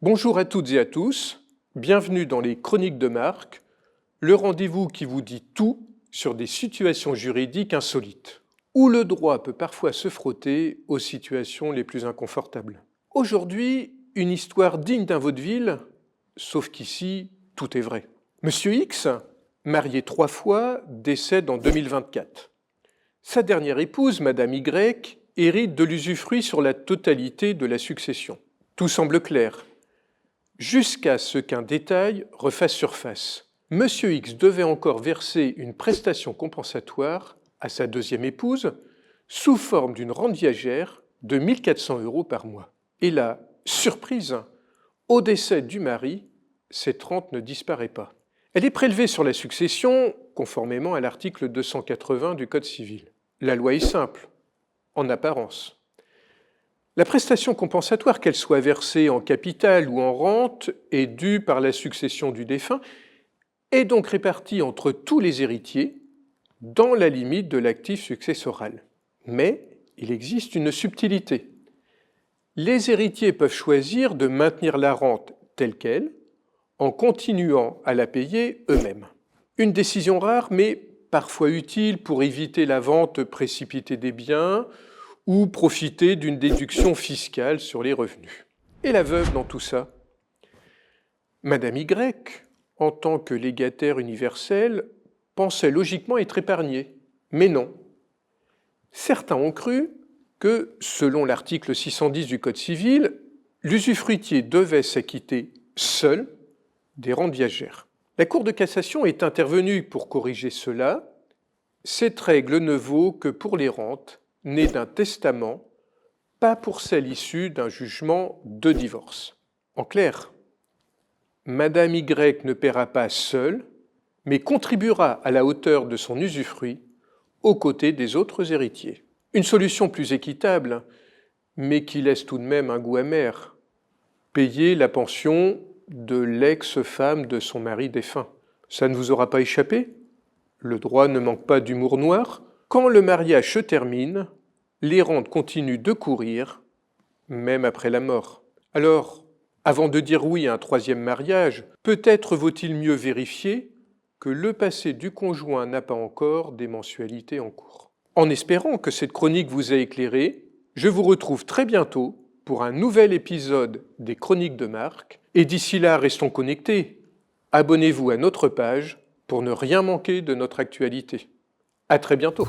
Bonjour à toutes et à tous, bienvenue dans les Chroniques de Marc, le rendez-vous qui vous dit tout sur des situations juridiques insolites, où le droit peut parfois se frotter aux situations les plus inconfortables. Aujourd'hui, une histoire digne d'un vaudeville, sauf qu'ici, tout est vrai. Monsieur X, marié 3 fois, décède en 2024. Sa dernière épouse, Madame Y, hérite de l'usufruit sur la totalité de la succession. Tout semble clair, jusqu'à ce qu'un détail refasse surface. Monsieur X devait encore verser une prestation compensatoire à sa deuxième épouse sous forme d'une rente viagère de 1 400 € par mois. Et là, surprise, au décès du mari, cette rente ne disparaît pas. Elle est prélevée sur la succession, conformément à l'article 280 du Code civil. La loi est simple, en apparence. La prestation compensatoire, qu'elle soit versée en capital ou en rente, est due par la succession du défunt, est donc répartie entre tous les héritiers dans la limite de l'actif successoral. Mais il existe une subtilité. Les héritiers peuvent choisir de maintenir la rente telle qu'elle, en continuant à la payer eux-mêmes. Une décision rare, mais parfois utile pour éviter la vente précipitée des biens ou profiter d'une déduction fiscale sur les revenus. Et la veuve dans tout ça? Madame Y, en tant que légataire universel, pensait logiquement être épargnée. Mais non. Certains ont cru que, selon l'article 610 du Code civil, l'usufruitier devait s'acquitter seul des rentes viagères. La Cour de cassation est intervenue pour corriger cela. Cette règle ne vaut que pour les rentes nées d'un testament, pas pour celles issues d'un jugement de divorce. En clair, Madame Y ne paiera pas seule, mais contribuera à la hauteur de son usufruit aux côtés des autres héritiers. Une solution plus équitable, mais qui laisse tout de même un goût amer. Payer la pension de l'ex-femme de son mari défunt. Ça ne vous aura pas échappé? Le droit ne manque pas d'humour noir. Quand le mariage se termine, les rentes continuent de courir, même après la mort. Alors, avant de dire oui à un troisième mariage, peut-être vaut-il mieux vérifier que le passé du conjoint n'a pas encore des mensualités en cours. En espérant que cette chronique vous a éclairé, je vous retrouve très bientôt pour un nouvel épisode des Chroniques de Marc. Et d'ici là, restons connectés. Abonnez-vous à notre page pour ne rien manquer de notre actualité. À très bientôt.